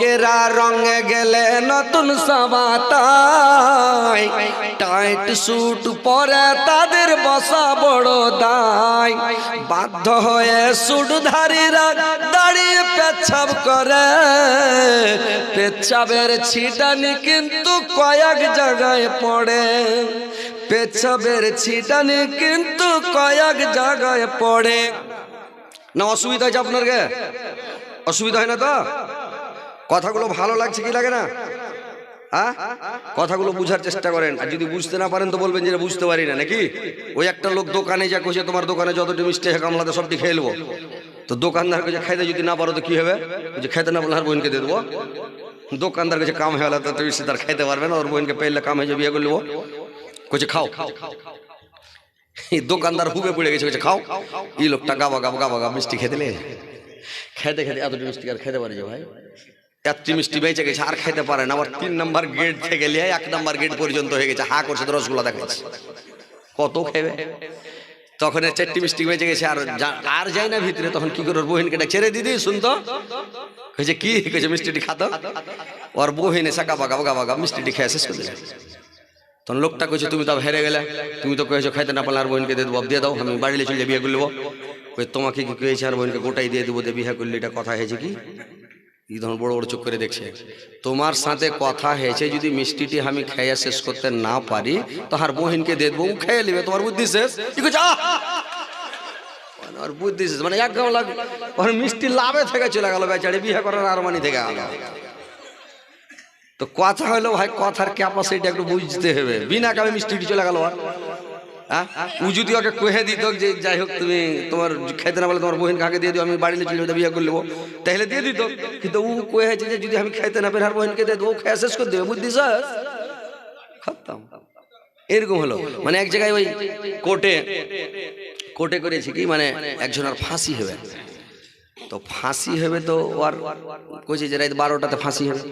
যুবকেরা রঙে গেলে নতুন সাবাতায়, টাইট স্যুট পরে তাদের বসা বড় দায়। বাধ্য হয়ে স্যুটধারীরা দাঁড়িয়ে পেচ্ছাব করে, পেচ্ছাবের ছিটানি কিন্তু কয়েক জায়গায় পড়ে, পেচ্ছাবের ছিটানি কিন্তু কয়েক জায়গায় পড়ে। না অসুবিধা হয়েছে আপনার? গে অসুবিধা হয় না তো? কথাগুলো ভালো লাগছে কি লাগে না? হ্যাঁ, কথাগুলো বুঝার চেষ্টা করেন, আর যদি বুঝতে না পারেন তো বলবেন যে বুঝতে পারি না, নাকি? ওই একটা লোক দোকানে যা কইছে তোমার দোকানে যতটি মিষ্টি কামলাতে সবটি খেয়ে নেবো, তো দোকানদার কাছে খাইতে যদি না পারো তো কি হবে? যে খেতে না পারলে আর বোনকে দিয়ে দেবো। দোকানদার কাছে কাম হয়ে গেল তো মিষ্টি তার খাইতে পারবে না, ওর বোনকে পেলে কাম হয়ে যাবে, বিয়ে করে নেবো। কইছে খাও, দোকানদার হুবে পড়ে গেছে, কইছে খাও। এই লোকটা গাবা গাব গাবা গাব মিষ্টি খেতে খেতে খেতে এতটি মিষ্টি আর খেতে পারে যে ভাই, এতটি মিষ্টি বেঁচে গেছে আর খেতে পারে না। আবার 3 নম্বর গেট থেকে লিয়ে 1 নম্বর গেট পর্যন্ত হয়ে গেছে, হা করছে, রসগোল্লা দেখাচ্ছে, কত খেবে? তখন 4টি মিষ্টি বেঁচে গেছে, আর যায় না ভিতরে। তখন কি করে? ওর বহিনকে ডাকছে, রে দিদি শুনতো। কইছে কি? কইছে মিষ্টিটি খাতো। ওর বহিনে সাকা বাগা বাগা বাগা মিষ্টিটি খেয়ে শেষ করে দিলে। তখন লোকটা কইছে, তুমি তো হেরে গেলে, তুমি তো কয়েছো খাইতে না পারলে আর বোনকে দিয়ে দেবো, দিয়ে দাও, আমি বাড়িতে চলে বিয়ে করে নেবো। কই তোমাকে কি কয়েছে আর বোনকে গোটাই দিয়ে দেবো, দিয়ে বিয়ে করলে, এটা কথা হয়েছে কি? এই ধরনের বড় বড় চোখ করে দেখছে। তোমার সাথে কথা হয়েছে, যদি মিষ্টিটি আমি খেয়ে শেষ করতে না পারি তো আর বোহিনকে দিয়ে দেবো, খেয়ে নেবে, তোমার বুদ্ধি শেষ। কি কইছে? আর বুদ্ধি শেষ মানে এক গামলা মিষ্টি লাভে থেকে চলে গেল বেচারি, বিয়ে করার আরমানি থেকে গেল। তো কথা হলো ভাই, কথার ক্যাপাসিটি একটু বুঝতে হবে। বিনা কামে মিষ্টিটি চলে গেল। আর ও যদি ওকে কহে দিত যে যাই হোক তুমি তোমার খেতে না বলে তোমার বোহিন কাকে দিয়ে দিও, আমি বাড়িতে চলে বিয়ে করে নেবো, তাহলে দিয়ে দিত। কিন্তু ও কহেছে যে যদি আমি খাইতে না পেরে আর বোহিনকে দিয়ে দেবো, খেয়ে শেষ করে দেবে, বুদ্ধি শেষ, খতম। এরকম হলো। মানে এক জায়গায় ওই কোর্টে করেছি কি, মানে একজনের ফাঁসি হবে, তো ফাঁসি হবে তো আর কইছে যে রাত 12টাতে ফাঁসি হবে,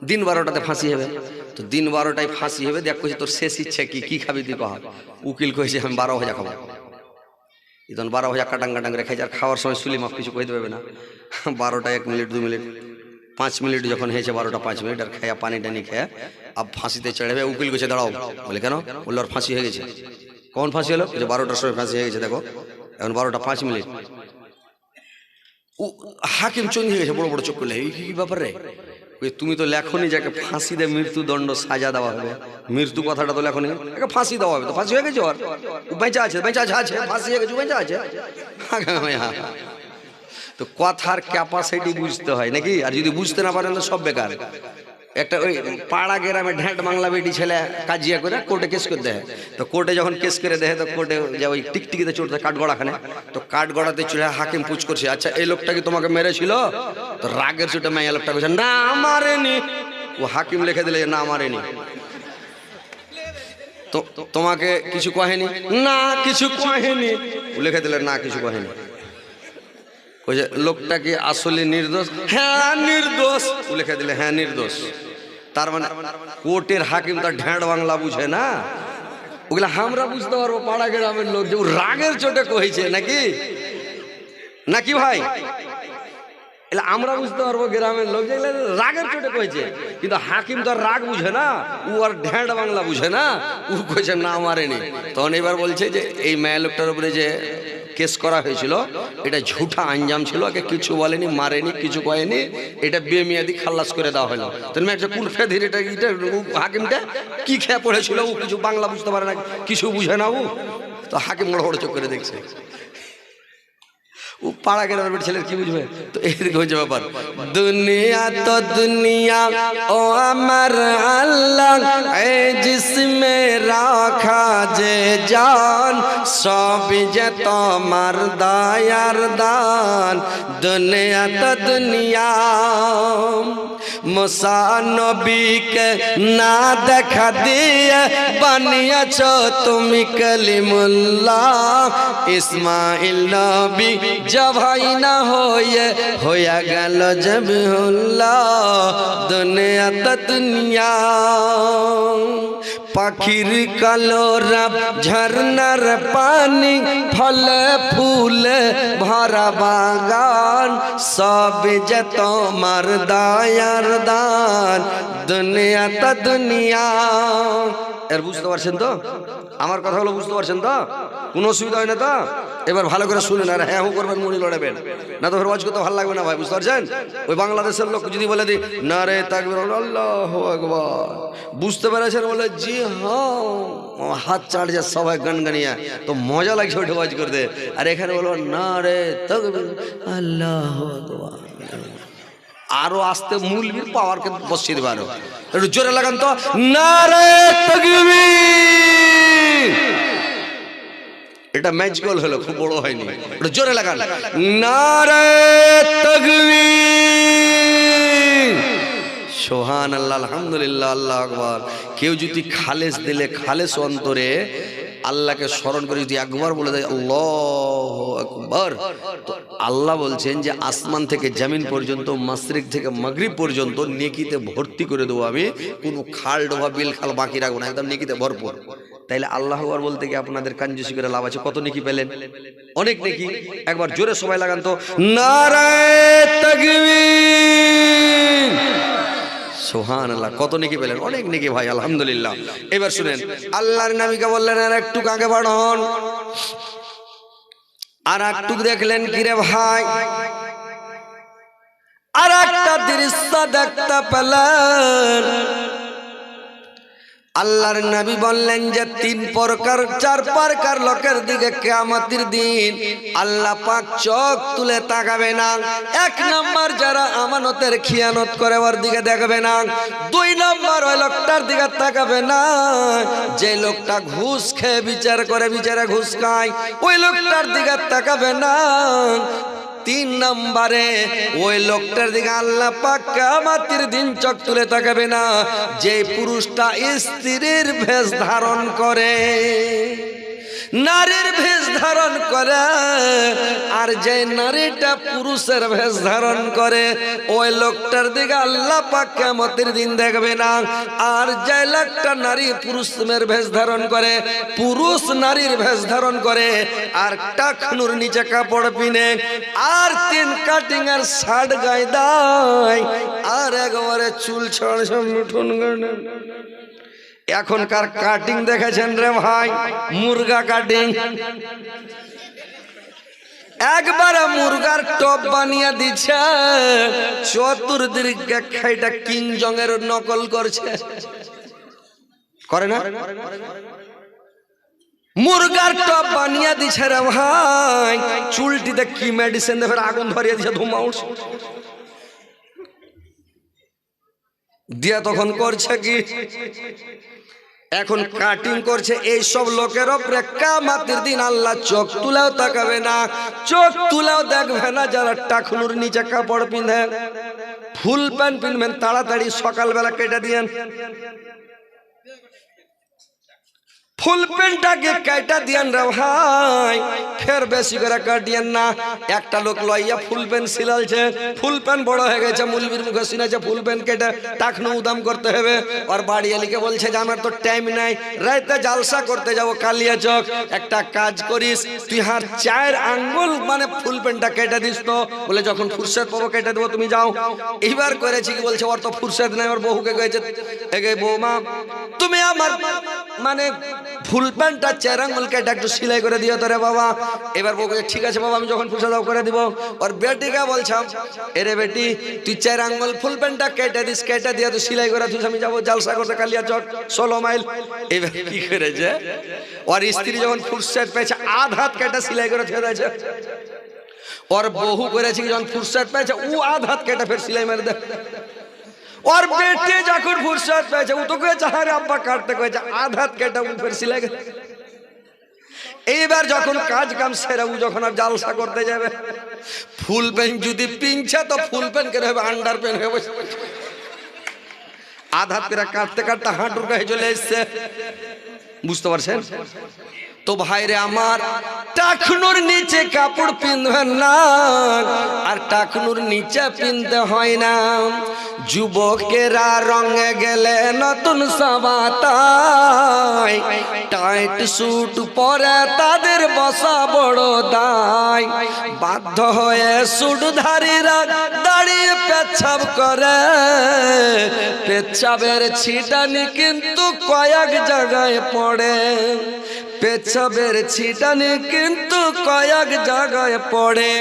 দিন 12টাতে ফাঁসি হবে। তো দিন 12টায় ফাঁসি হবে, দেখ কইছে তোর শেষ ইচ্ছা কি, কি খাবি তুই কহ? উকিল কইছে আমি 12 ভাজা খাবো। তখন 12 ভাজা কাটাং কাটাং রেখে, আর খাওয়ার সময় সুলি মাফ কিছু কইতে পারবে না। 12টা 1 মিনিট 2 মিনিট 5 মিনিট যখন হয়েছে, 12টা 5 মিনিট, আর খায়া পানি টানি খেয়ে আব ফাঁসিতে চড়বে। উকিল কইছে দাঁড়াও, বলে কেন? বললো আর ফাঁসি হয়ে গেছে। কখন ফাঁসি হলো? যে 12টার সময় ফাঁসি হয়ে গেছে, দেখো এখন 12টা 5 মিনিট। হাকিম চঞ্জি হয়ে গেছে, বড় বড় চোখ করলে, এই কি ব্যাপার রে? তুমি তো লেখনি যাকে ফাঁসি দিয়ে মৃত্যুদণ্ড সাজা দেওয়া হবে, মৃত্যু কথাটা তো লেখনি, একে ফাঁসি দেওয়া হবে, তো ফাঁসি হয়ে গেছে, ওর বেঁচে আছে, বেঁচে আছে, ফাঁসি হয়ে গেছে, বেঁচে আছে। তো কথার ক্যাপাসিটি বুঝতে হয় নাকি? আর যদি বুঝতে না পারেন তো সব বেকার। একটা ওই পাড়া গ্রামে ঢ্যাঁট বাংলা বেটি ছেলে কাজিয়া করে কোর্টে কেস করে দেয়। তো কোর্টে যখন কেস করে দেয়, তো কোর্টে যে ওই টিকটিকিতে চড়তে কাঠগড়াখানে, তো কাঠগড়াতে চলে হাকিম পুছ করছে, আচ্ছা এই লোকটা কি তোমাকে মেরেছিল? তো রাগের চোটে মাইয়া লোকটা বলছে না মারেনি। ও হাকিম লিখে দিলে না মারেনি। তো তোমাকে কিছু কহেনি? না কিছু কহেনি। ও লিখে দিলে না কিছু কহেনি। ওই যে লোকটা কি আসলে নির্দোষ? হ্যাঁ নির্দোষ। ও লিখে দিলে হ্যাঁ নির্দোষ। তার মানে কোর্টের হাকিম তার ঢ্যাঁট বাংলা বুঝে না, ওগুলা আমরা বুঝতে পারবো পাড়া গ্রামের লোক, যে রাগের চোটে কইছে নাকি, নাকি ভাই? আমরা বুঝতে পারবো গ্রামের লোক যেগুলো রাগের চোটে কইছে, কিন্তু হাকিম তো রাগ বুঝে না, ও আর ঢ্যাঁট বাংলা বুঝে না, ও কইছে না মারেনি। তখন এবার বলছে যে এই মেয়ে লোকটার উপরে যে কেস করা হয়েছিল এটা ঝুঠা আঞ্জাম ছিল, একে কিছু বলেনি, মারেনি, কিছু কয়েনি, এটা বেমিয়াদি খালাস করে দেওয়া হলো। তুমি একটা কোন ফেধির এটা হাকিমটা কি খেয়ে পড়েছিল, ও কিছু বাংলা বুঝতে পারে না, কিছু বুঝে না ও। তো হাকিম বড় বড় চোখ করে দেখছে, ও পাড়া গ্রামের ছেলের কি বুঝবে? তো এদিকে হয়েছে ব্যাপার, দুনিয়া তো দুনিয়া ও আমার আল্লাহ, এই জিসমে রাখা যে জান, সব যে তোমার দয়ার দান। দুনিয়া তো দুনিয়া, মুসা নবীকে না দেখা দিয়ে বানিয়েছো তুমি কলিমুল্লাহ। ইসমাইল নবী জবাই না হয়ে গেল জবিহুল্লাহ। দুনিয়া তো দুনিয়া, পাখির কালো রাব ঝরনার পানি, ফলে ফুল ফুলে ভরা বাগান, সব যে তোমার দয়ার দান, দুনিয়া তা দুনিয়া। এর বুঝতে পারছেন তো? আমার কথা হলো বুঝতে পারছেন তো? কোনো অসুবিধা হয় না তো? এবার ভালো করে শুনেন আর হ্যাঁ করবেন, মুড়ি লড়াবেন না তো ওয়াজ করতে ভালো লাগবে না ভাই, বুঝতে পারছেন? ওই বাংলাদেশের লোক যদি বলে দিই নারে তাকবীর আল্লাহু আকবার, বুঝতে পেরেছেন? বলে জি হ্যাঁ, হাত চাড়ছে সবাই গানগানিয়া, তো মজা লাগছে ওইটা ওয়াজ করতে। আর এখানে বলবো নারে তাকবীর আল্লাহু আকবার, আরো আস্তে মুলবির পাওয়ারকে বসিয়ে দেবে। আরো একটু জোরে লাগান তো, নারে তাকবীর। এটা ম্যাচ গোল হলো, খুব বড় হয়নি, একটু জোরে লাগান, নারে তাকবীর। সুবহানাল্লাহ, আলহামদুলিল্লাহ, আল্লাহু আকবার। কেউ যদি খালেস দিলে, খালেস অন্তরে আল্লাহকে স্মরণ করে যদি একবার বলে দেয় আল্লাহু আকবার, তো আল্লাহ বলছেন যে আসমান থেকে জমিন পর্যন্ত, মাশরিক থেকে মাগরিব পর্যন্ত নেকিতে ভর্তি করে দেবো আমি, কোনো খাল ডোবা বিল খাল বাকি রাখবো না, একদম নেকিতে ভরপুর। তাইলে আল্লাহু আকবার বলতে গিয়ে আপনাদের কাঞ্জুসি করে লাভ আছে? কত নেকি পেলেন? অনেক নেকি। একবার জোরে সবাই লাগান তো, নারে তাকবীর। সুবহানাল্লাহ, কত নেকি পেলেন? অনেক নেকি ভাই, আলহামদুলিল্লাহ। এবার শুনেন, আল্লাহর নবীকে বললেন আর একটু আগে বাড়ন, আর একটু দেখলেন কিরে ভাই, আর একটা দৃশ্য দেখতে পেলেন। আল্লাহর নবী বললেন যে 3 প্রকার 4 প্রকার লোকের দিকে কিয়ামতের দিন আল্লাহ পাক চোখ তুলে তাকাবে না। 1 নাম্বার যারা আমানতের খিয়ানত করে ওর দিকে দেখবে না। 2 নাম্বার ওই লোকটার দিকে তাকাবে না যে লোকটা ঘুষ খেয়ে বিচার করে, বিচারে ঘুষ খায়, ওই লোকটার দিকে তাকাবে না। 3 নম্বরে ওই লোকটার দিকে আল্লাহ পাক কিয়ামতের দিন চোখ তুলে তাকাবে না যে পুরুষটা স্ত্রীর ভেষ ধারণ করে, নারীর ভেষ ধারণ করে, আর যে নারীটা পুরুষের ভেষ ধারণ করে ওই লোকটার দিকে আল্লাহ পাক কিয়ামতের দিন দেখবে না। আর যে লোকটা নারী পুরুষের ভেষ ধারণ করে, পুরুষ নারীর ভেষ ধারণ করে, আর টাকনুর নিচে কাপড় পিনে, আর 3 কাটিং এর শার্ট গায়ে দেয়, আর একবারে চুল ছাড়ছে মুঠুন গানে। এখনকার কাটিং দেখেছেন রে ভাই, মুরগা কাটিং, একবারে মুরগার টপ বানিয়ে দিচ্ছে, চতুর্দিকে খাইটা কিং জং এর নকল করছে, করে না? মুরগার টপ বানিয়ে দিচ্ছে রে ভাই, চুলটিতে কি মেডিসিন দেবে, আগুন ধরিয়ে দিচ্ছে, ধুমা উঠছে দিয়া, তখন করছে কি, এখন কাটিং করছে। এই সব লোকের উপরে কিয়ামতের দিন আল্লাহ চোখ তুলেও তাকাবে না, চোখ তুলেও দেখবে না যারা টাকনুর নিচে কাপড় পিঁধে, ফুল প্যান্ট পিনবেন তাড়াতাড়ি সকালবেলা কেটে দিয়েন, ফুল প্যান্টটাকে কেটে দিয়েন রে ভাই, ফের বেশি করে কাটিয়েন না। একটা লোক লইয়া ফুল প্যান্ট সিলালছে, ফুল প্যান্ট বড় হয়ে গেছে, মুলবির মুখে শুনেছে ফুল প্যান্ট কেটে টাকনু উদাম করতে হবে, আর বাড়ি এলিকে বলছে যে আমার তো টাইম নাই, রাতে জালসা করতে যাবো কালিয়া চক, একটা কাজ করিস তুই হার 4 আঙ্গুল মানে ফুল প্যান্টটা কেটে দিস তো, বলে যখন ফুরসত পাবো কেটে দেবো, তুমি যাও। এইবার করেছি কি, বলছে ওর তো ফুরসত নাই, ওর বহুকে গেছে, এগে বৌমা তুমি আমার মানে ফুল প্যান্টটা 4 আঙ্গুল কেটে একটু সেলাই করে দিও তো রে বাবা। এবার বউকে ঠিক আছে বাবা, আমি যখন ফুরসত করে দিব। আর বেটিকে বলছাম, এরে বেটি তুই 4 আঙ্গুল ফুল প্যান্টটা কেটে দিস, কেটে দিয়ে তুই সেলাই করে তুই, আমি যাবো জালসা করতে কালিয়া চক 16 মাইল। এবার কি করেছে, ওর স্ত্রী যখন ফুরসত পেয়েছে আধ হাত কেটে সেলাই করে ছেড়ে দিয়েছে, ওর বহু করেছে যখন ফুরসত পেয়েছে ও আধ হাত কেটে ফের সেলাই মেরে দেয়। और बेटे যখন ফুরসত পেয়েছে ও তো কয়েছে আরে আব্বা কাটতে কয়েছে আধ হাত কেটে ও ফের সিলাই গেছে। এইবার যখন কাজ কাম সেরে ও যখন আর জালসা করতে যাবে, ফুল প্যান্ট যদি পিনছে তো ফুল প্যান্ট কেন হবে, আন্ডার প্যান্ট হবে, আধ হাত করে কাটতে কাটতে হাঁটুর কাছে চলে এসছে, বুঝতে পারছেন? তো ভাইরে আমার, টাকনুর নিচে কাপড় পিনবেন না, আর টাকনুর নিচে পিনতে হয় না। যুবকেরা রঙে গেলে নতুন সাবাতায়, টাইট স্যুট পরে তাদের বসা বড় দায়। বাধ্য হয়ে স্যুটধারীরা দাঁড়িয়ে পেচ্ছাব করে, পেচ্ছাবের ছিটানি কিন্তু কয়েক জায়গায় পড়ে, পেচ্ছাবের ছিটানি কিন্তু কয়েক জায়গায় পড়ে।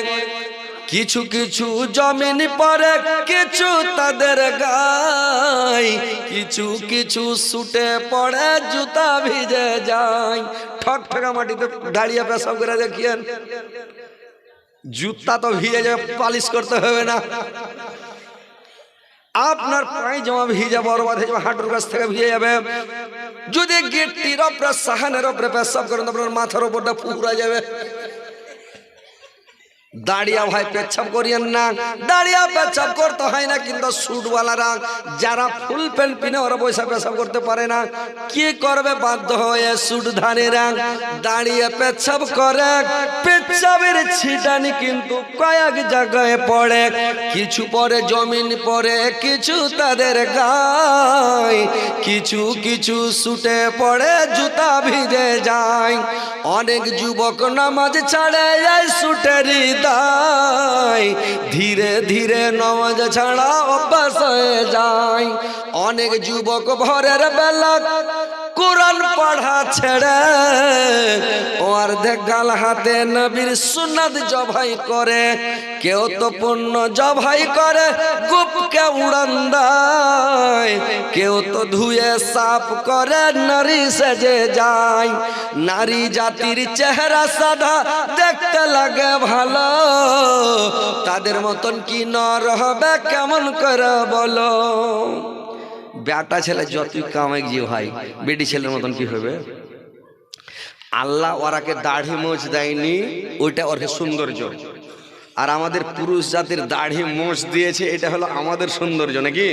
কিছু কিছু জমিন পরে, কিছু তাদের গায়, কিছু কিছু ছুটে পড়ে জুতা ভিজে যায়। ঠক ঠকা মাটিতে দাঁড়িয়ে পেশাব করে দেখিয়েন, জুতা তো ভিজে যাবে, পালিশ করতে হবে না। আপনার পায়জামা ভিজে বরবাদ হয়ে যাবে, হাঁটুর কাছ থেকে ভিজে যাবে। যদি গিট্টির ওপরে সাহানের ওপরে পেশাব করেন, আপনার মাথার ওপরটা ফুরা যাবে। দাঁড়িয়া ভাই পেচ্ছাপ করিয়েন না, দাঁড়িয়া পেচ্ছাপ করতে হয় না। কিন্তু স্যুটওয়ালারা যারা ফুল প্যান্ট পিনে ওরা পয়সা পেশাব করতে পারে না, কি করবে? বাধ্য হয়ে স্যুটধারীরা দাঁড়িয়ে পেচ্ছাপ করে। পেচ্ছাবের ছিটানি কিন্তু কয়েক জায়গায় পড়ে, কিছু পরে জমিন পড়ে, কিছু তাদের গায়, কিছু কিছু ছুটে পড়ে জুতা ভিজে যায়। অনেক যুবক নামাজ ছাড়ে যায় ছুটেরই দায়, ধীরে ধীরে নামাজ ছাড়া অভ্যাস হয়ে যায়। অনেক যুবক ভোরের বেলা কোরআন পড়া ছেড়ে অর্ধেক গাল হাতে নবীর সুন্নাত জবাই করে। কেউ তো পুণ্য জবাই করে গুপকে উড়ান দেয়, কেউ তো ধুয়ে সাফ করে নারী সেজে যায়। নারী জাতির চেহারা সাদা, দেখতে লাগে ভালো, তাদের মতন কি নর হবে কেমন করে বলো? বেটা ছেলে যতই কামাই যে ভাই, বেটি ছেলের মতন কি হবে? আল্লাহ ওরাকে দাড়ি মোচ দেয়নি, ওইটা ওরকে সৌন্দর্য। আর আমাদের পুরুষ জাতির দাড়ি মোচ দিয়েছে, এটা হলো আমাদের সৌন্দর্য নাকি?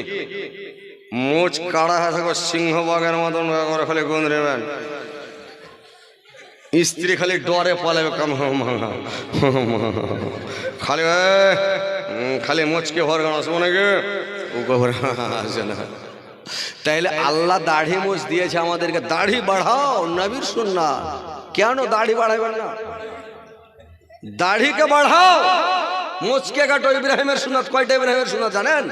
মোচ কাড়া থাকো সিংহবাগের মতন করে খালি গুণ রেবেন, স্ত্রী খালি ডরে পালাবে, কাম খালি খালি মোচকে ভর গান আসবো নাকি ও আসে না। তাইলে আল্লাহ দাড়ি মোচ দিয়েছে আমাদেরকে, দাড়ি বাড়াও, নবীর সুন্নাত। কেন দাড়ি বাড়াবেন না? দাড়িকে বাড়াও, মোচকে কাটো। ইব্রাহিমের সুন্নাত কয়টা? ইব্রাহিমের সুন্নাত জানেন?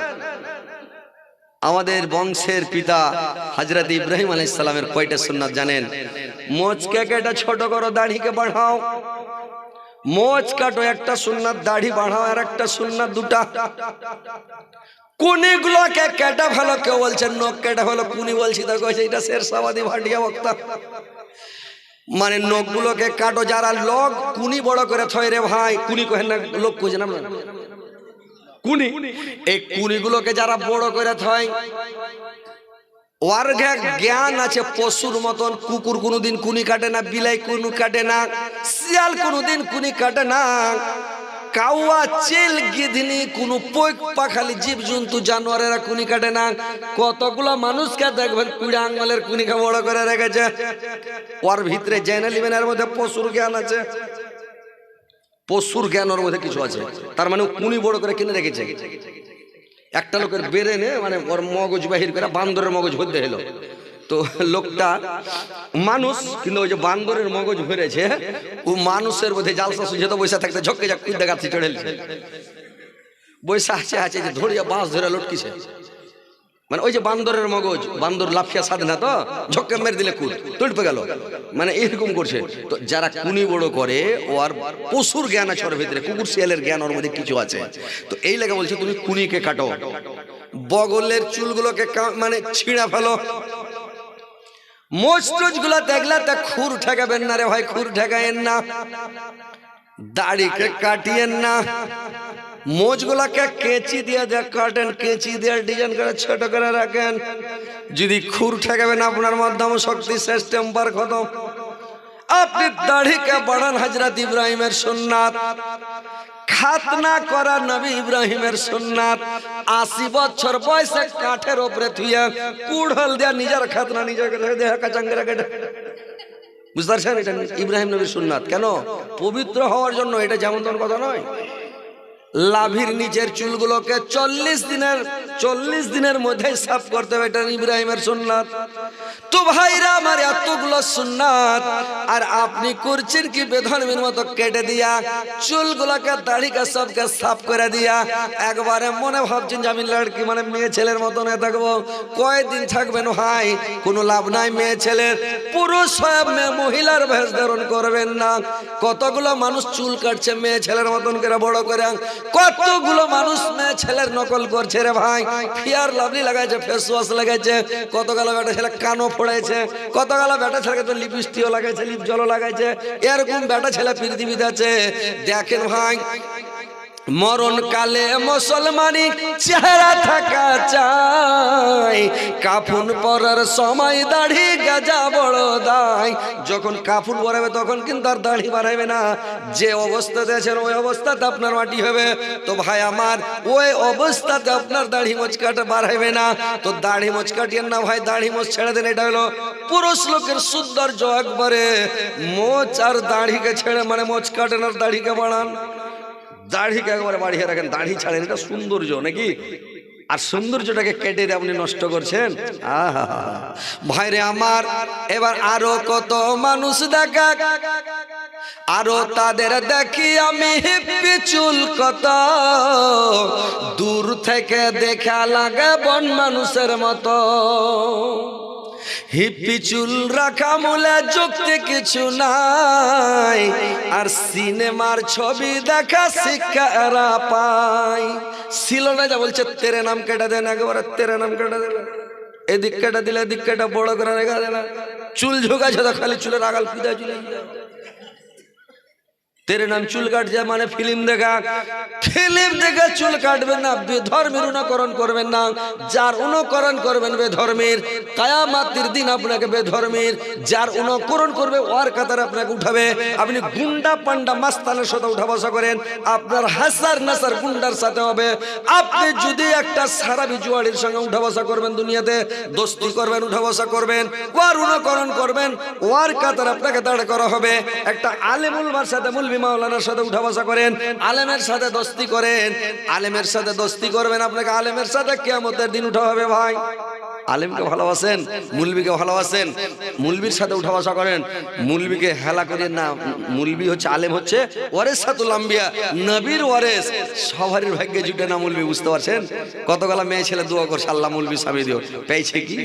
আমাদের বংশের পিতা হযরত ইব্রাহিম আলাইহিস সালামের কয়টা সুন্নাত জানেন? মোচকে কেটে ছোট করো, দাড়িকে বাড়াও। মোচ কাটো একটা সুন্নাত, দাড়ি বাড়াও আর একটা সুন্নাত, দুটা। কুনিগুলোকে কেটে ভালো, কেউ বলছেন নখ কেটে ভালো, কুনি বলছি তো কইছে এটা শেরশাবাদী ভাটিয়া বক্তা। মানে নখগুলোকে কাটো, যারা লোক কুনি বড় করে থয় রে ভাই, কুনি কহেন না, লোক কইছেন আমরা কুনি, এই কুনিগুলোকে যারা বড় করে থয়, ওর জ্ঞান আছে পশুর মতন। কুকুর কোনোদিন কুনি কাটে না, বিলাই কুনি কাটে না, শিয়াল কোনোদিন কুনি কাটে না, কাউয়া, চিল, গিধনি, কোন পোক পাখালি জীব জন্তু জানোয়ারেরা কুনি কাটে না। কতগুলো মানুষকে দেখবেন কুড়ি আঙ্গুলের কুনিকে বড় করে রেখেছে। ওর ভিতরে জেনে নিবেন এর মধ্যে পশুর জ্ঞান আছে, পশুর জ্ঞান ওর মধ্যে কিছু আছে। তার মানে কুনি বড় করে কিনে রেখেছে। একটা লোকের বেড়ে নে মানে ওর মগজ বাহির করে বান্দরের মগজ হতে হলো। তো লোকটা মানুষ, কিন্তু ওই যে বান্দরের মগজ ভরেছে, ও মানুষের মধ্যে জালসা সুঝে তো বৈশা থাকতে ঝক্কে যাক কুদ্দা গাছে চড়েছে, বৈশা আছে আছে যে ধরিয়া বাঁশ ধরে লটকিছে। মানে ওই যে বান্দরের মগজ, বান্দর লাফিয়া সাধে না, তো ঝক্কে মেরে দিলে কুদ তুলপে গেল, মানে এরকম করছে। তো যারা কুনি বড় করে ও আর পশুর জ্ঞান আছে ওর ভিতরে, কুকুর শিয়ালের জ্ঞান ওর মধ্যে কিছু আছে। তো এই লেগে বলছে তুমি কুনিকে কাটো, বগলের চুলগুলোকে মানে ছিঁড়া ফেলো। মোচ টোচ গুলা দেখলে তা খুর ঠেকাবেন না রে ভাই, খুর ঠেকায়েন না। দাড়িকে কাটিয়েন না, মোচগুলাকে কেঁচি দিয়ে কাটেন, কেঁচি দিয়ে ডিজাইন করে ছোট করে রাখেন। যদি খুর ঠেকাবেন আপনার মাধ্যম শক্তি শেষ, টেম্পার খতম। আপনি দাড়িকে বাড়ান, হযরত ইব্রাহিমের সুন্নাত। খাতনা করা নবী ইব্রাহিমের সুন্নাত। 80 বছর বয়সে কাঠের উপরে থুইয়া কুড়ল দিয়া নিজের খাতনা নিজের দেহ কাচাঙ্গরা কেটে বুঝতে পারছেন? এটা ইব্রাহিম নবীর সুন্নাত। কেন? পবিত্র হওয়ার জন্য। এটা যেমন তেমন কথা নয়। লাভির নিচের চুলগুলোকে 40 দিনের মধ্যে সাফ করতে হবে, এটা ইব্রাহিমের সুন্নাত। তো ভাইরা আমার, এতগুলো সুন্নাত আর আপনি করছেন কি বেধর্মীর মতো কেটে দিয়া চুলগুলোকে দাড়িকে সবকে সাফ করে দিয়া একবারে মনে ভাবছেন যে আমি লড়কি মানে মেয়ে ছেলের মতো না থাকবো। কয়দিন থাকবেন ভাই? কোনো লাভ নাই। মেয়ে ছেলের পুরুষ হয়ে মহিলার বেশ ধারণ করবেন না। কতগুলো মানুষ চুল কাটছে মেয়ে ছেলের মতন করে বড় করে, কতগুলো মানুষ মেয়ে ছেলের নকল করছে রে ভাই। ফেয়ার লাভলি লাগাইছে, ফেস ওয়াশ লাগাইছে, কতগুলো বেটা ছেলে কানও ফোড়াইছে, কতগুলো বেটা ছেলেকে তো লিপস্টিকও লাগাইছে, লিপ জলও লাগাইছে। এরকম বেটা ছেলে পৃথিবীতে আছে। দেখেন ভাই, মরণ কালে মুসলমানি চেহারা থাকা চাই, কাফন পরার সময় দাড়ি গাজা বড় দায়। যখন কাফন পরাবে তখন কিন্তু আর দাড়ি বাড়াইবে না। যে অবস্থাতে আছেন ওই অবস্থাতে আপনার মাটি হবে। তো ভাই আমার, ওই অবস্থাতে আপনার দাড়ি মোচ কাটা বাড়াইবে না। তো দাড়ি মোচ কাটিয়েন না ভাই, দাড়ি মোচ ছেড়ে দেন। এটা হলো পুরুষ লোকের সৌন্দর্য। একবারে মোচ আর দাড়িকে ছেড়ে মানে মোচ কাটেন আর দাড়িকে বাড়ান, দাড়িকে একবারে বাড়িয়ে রাখেন, দাড়ি ছাড়েন। এটা সৌন্দর্য নাকি? আর সৌন্দর্যটাকে কেটে দিয়ে আপনি নষ্ট করছেন। আহা ভাইরে আমার, এবার আরো কত মানুষ দেখা, আরো তাদের দেখি আমি পিছুল কত, দূর থেকে দেখা লাগে বন মানুষের মতো। হিপি চুল রাখা মূলে যুক্তি কিছু নাই, আর সিনেমার ছবি দেখা শিক্ষারা পায়। ছিল না যা বলছে তেরে নাম কেটে দেন, একেবারে তেরে নাম কেটে দেন, এদিক কেটে দিলে এদিক কেটে বড় করে রেখা দেন। চুল ঝুঁকাছে তো খালি চুলের আগাল পিদা চুলে। তেরে নাম চুল কাটছে মানে ফিল্ম দেখা, ফিল্ম দেখে চুল কাটবেন না। বেধর্মীর অনুকরণ করবেন না। যার অনুকরণ করবেন বেধর্মীর, কিয়ামতের দিন আপনাকে বেধর্মীর যার অনুকরণ করবে ওর কাতারে আপনাকে উঠাবে। আপনি গুন্ডা পান্ডা মাস্তানের সাথে উঠা বসা করেন, আপনার হাসার নাসার গুন্ডার সাথে হবে। আপনি যদি একটা সারাবি জুয়াড়ির সঙ্গে উঠা বসা করবেন, দুনিয়াতে দোস্তি করবেন, উঠা বসা করবেন, ওর অনুকরণ করবেন, ওর কাতারে আপনাকে দাঁড় করা হবে। একটা আলেমুলমার সাথে মুলবি মাওলানার সাথে উঠা বসা করেন, আলেমের সাথে দোস্তি করেন, আলেমের সাথে দোস্তি করবেন, আপনাকে আলেমের সাথে কিয়ামতের দিন উঠা হবে। ভাই আলেমকে ভালোবাসেন, মুলবিকে ভালোবাসেন, মুলবির সাথে উঠা বসা করেন, মুলবিকে হেলা করেন না। মুলবি হচ্ছে, আলেম হচ্ছে ওয়ারেসাতুল আম্বিয়া, নবীর ওয়ারেস। সবারই ভাগ্যে জুটে না মুলবি, বুঝতে পারছেন? কতগুলা মেয়ে ছেলে দোয়া করছে, আল্লাহ মুলবি স্বামী দিও, পেয়েছে কি?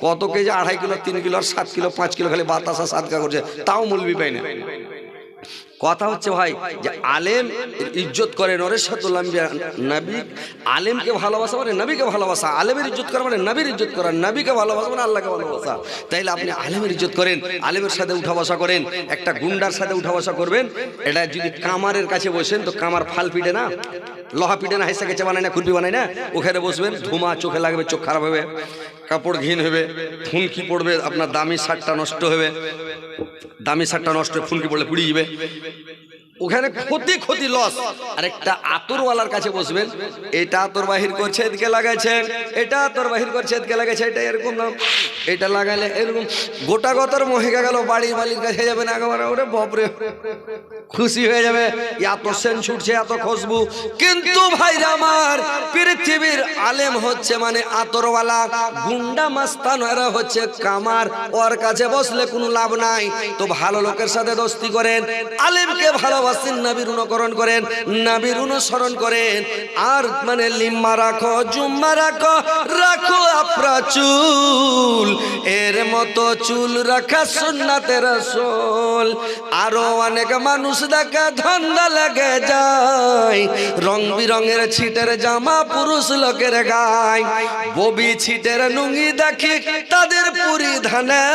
কত KG 2.5 kilo 3 kilo 7 kilo 5 kilo খালি বাতাসা সাদকা করছে, তাও মুলবি পাই না। কথা হচ্ছে ভাই যে আলেম ইজ্জত করে, ওয়ারেসাতুল আম্বিয়া নবী। আলেমকে ভালোবাসা মানে নবীকে ভালোবাসা, আলেমের ইজ্জত করা মানে নবীর ইজ্জত করা, নবীকে ভালোবাসা মানে আল্লাহকে ভালোবাসা। তাইলে আপনি আলেমের ইজ্জত করেন, আলেমের সাথে উঠা বসা করেন। একটা গুন্ডার সাথে উঠা বসা করবেন, এটা যদি কামারের কাছে বসেন তো কামার ফাল পিটে না, লোহা পিটে না, হাইসা কেচে বানায় না, খুরপি বানায় না, ওখানে বসবেন, ধুমা চোখে লাগবে, চোখ খারাপ হবে, কাপড় ঘিন হবে, ফুনকি পড়বে, আপনার দামি শার্টটা নষ্ট হবে, দামি শার্টটা নষ্ট হয়ে ফুনকি পড়লে পুড়িয়ে যাবে, ওখানে ক্ষতি ক্ষতি লস। আর একটা আতরওয়ালার কাছে বসবেন, এটা আতর বাহির করছে এদিকে লাগাইছে, এটা আতর বাহির করছে এদিকে লাগাইছে, এটা এরকম না, এটা লাগাইলে এরকম, গোটা গতর মহিকা গেল, বাড়ির মালিক কাছে যাবেন একেবারে, ওরে বাপরে খুশি হয়ে যাবে, এত সেন ছুটছে, এত খুশবু। কিন্তু ভাইরা আমার, পৃথিবীর আলেম হচ্ছে মানে আতরওয়ালা, গুন্ডা মাস্তান এরা হচ্ছে কামার, ওর কাছে বসলে কোনো লাভ নাই। তো ভালো লোকের সাথে দোস্তি করেন, আলেমকে ভালোবাসেন, নবীর অনুকরণ করেন, নবীর অনুসরণ করেন। আর মানে লিম্মা রাখো, জুম্মা রাখো, রাখো আপরা চুল, এর মতো চুল রাখা সুন্নাতের রাসূল। আরো অনেক মানুষ দেখা ধান্দা লেগে যায়, রং বিরঙের ছিটের জামা পুরুষ লোকের গায়, ববি ছিটের নুঙ্গি দেখি তাদের পরিধানে,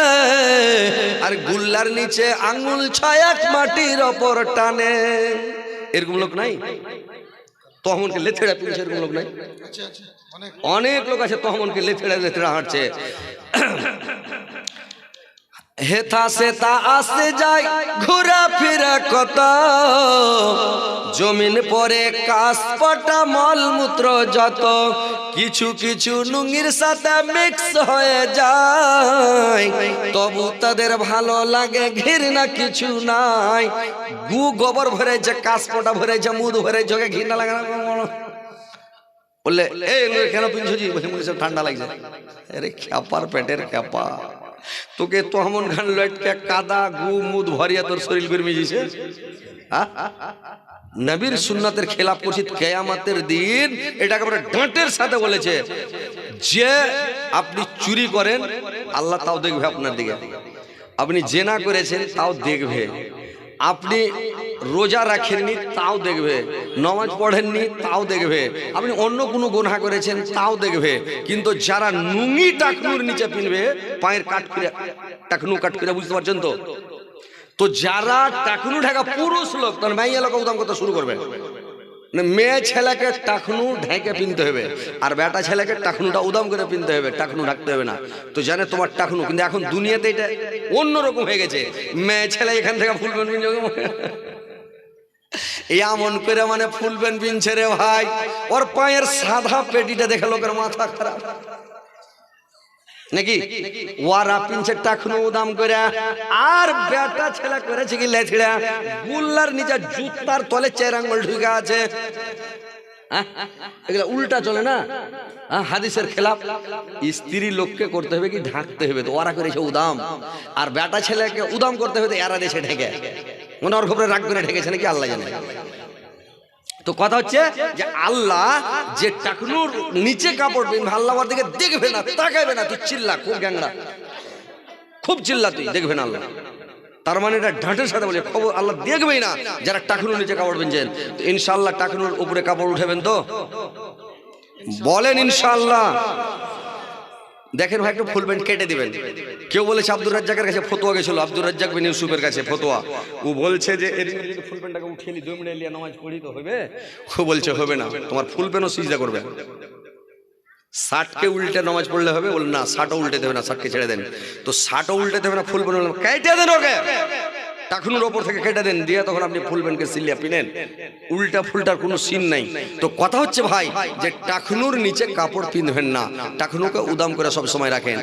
আর গুল্লার নিচে আঙুল ছয়াক মাটির ওপর টানে। এরকম লোক নাই? তহমনকে লেথেড়া পুলিশ, এরকম লোক নাই? অনেক লোক আছে তহমনকে লেথেড়া লেথেড়া হাঁটছে। হেথা সেতা আসে যায় ঘোরা ফেরা কত, জমিন পরে কাশ পটা মলমূত্র যত, কিছু কিছু নুঙ্গির সাথে মিক্স হয়ে যায়, তবু তাদের ভালো লাগে, ঘৃণা কিছু নাই। গু গোবর ভরে যে, কাশ পটা ভরে যে, মুদ ভরে যোগে ঘৃণা লাগে না? বললে এই কেন পিনছি? বলে ঠান্ডা লাগছে। আরে খ্যাপার পেটের খ্যাপা, তোকে তো এমন গান লটকে কাদা গু মুদ ভরিয়া তোর শরীর করে মিজিছে। নবীর সুন্নাতের খেলাফ করছি কিয়ামতের দিন, এটা একেবারে ডাঁটের সাথে বলেছে যে আপনি চুরি করেন আল্লাহ তাও দেখবে আপনার দিকে, আপনি জেনা করেছেন তাও দেখবে, আপনি রোজা রাখেননি তাও দেখবে, নামাজ পড়েননি তাও দেখবে, আপনি অন্য কোনো গুনাহ করেছেন তাও দেখবে। কিন্তু যারা নুঙ্গি টাকনুর নিচে পিনবে, পায়ের কাট করে টাকনু কাট করে, বুঝতে পারছেন তো? তো যারা টাকনু ঢাকা পুরুষ লোক, তাহলে মাইয়া লোক উদাম করতে শুরু করবে। মেয়ে ছেলেকে টাকনু ঢেকে পিনতে হবে, আর বেটা ছেলেকে টাকনুটা উদাম করে পিনতে হবে, টাকনু ঢাকতে হবে না। তো জানে তোমার টাকনু, কিন্তু এখন দুনিয়াতে এটা অন্যরকম হয়ে গেছে। মেয়ে ছেলে এখান থেকে ফুল প্যান্ট পিনছে, এমন করে মানে ফুল প্যান্ট পিনছে রে ভাই, ওর পায়ের সাদা পেটিটা দেখে লোকের মাথা খারাপ নাকি। ওরা পিনছে টাকনু উদাম করে, আর বেটা ছেলে করেছে কি লেছিড়া, গুল্লার নিচে জুতার তলে 4 আঙ্গুল ঢুকে আছে। এগুলা উল্টা চলে না, হাদিসের খেলাফ। স্ত্রী লোককে করতে হবে কি ঢাকতে হবে, তো ওরা করেছে উদাম, আর বেটা ছেলেকে উদাম করতে হবে তো এরা দেশে ঢেকে, মনে ওর খবরে রাগ করে ঢেকেছে নাকি আল্লাহ জানে। তো কথা হচ্ছে যে আল্লাহ যে টাকনুর নিচে কাপড় পিনবে, আল্লাহ ওর দিকে দেখবে না, তাকাইবে না। তুই চিল্লা, খুব গ্যাংরা, খুব চিল্লা, তুই দেখবে না আল্লাহ। তার মানে এটা ঢাটের সাথে বলে খবর আল্লাহ দেখবেই না যারা টাকনুর নিচে কাপড় পিনছেন। তো ইনশাআল্লাহ টাকনুর উপরে কাপড় উঠাবেন তো, বলেন ইনশাআল্লাহ। দেখেন ভাই, একটু ফুল প্যান্ট কেটে দিবেন। কেউ বলেছে আব্দুর রাজ্জাকের কাছে ফতোয়া গেছিল, আব্দুর রাজ্জাক বিন ইউসুফের কাছে ফতোয়া। ও বলছে যে ফুল প্যান্টটাকে উঠিয়ে 2 মিনিট লিয়ে নামাজ পড়ি তো হবে? ও বলছে হবে না, তোমার ফুল প্যান্টও সিজদা করবে। শার্টকে উল্টে নামাজ পড়লে হবে? বল না, শার্টও উল্টে দেবে না, শার্টকে ছেড়ে দেন। তো শার্টও উল্টে দেবে না, ফুল প্যান্ট কেটে দেন, ওকে টাকনুর ওপর থেকে কেটে দেন, দিয়ে তখন আপনি ফুল প্যান্টকে সিলিয়া পিনেন। উল্টা ফুলটার কোনো সিন নাই। তো কথা হচ্ছে ভাই যে টাকনুর নিচে কাপড় পিনবেন না, টাকনুকে উদাম করে সব সময় রাখেন।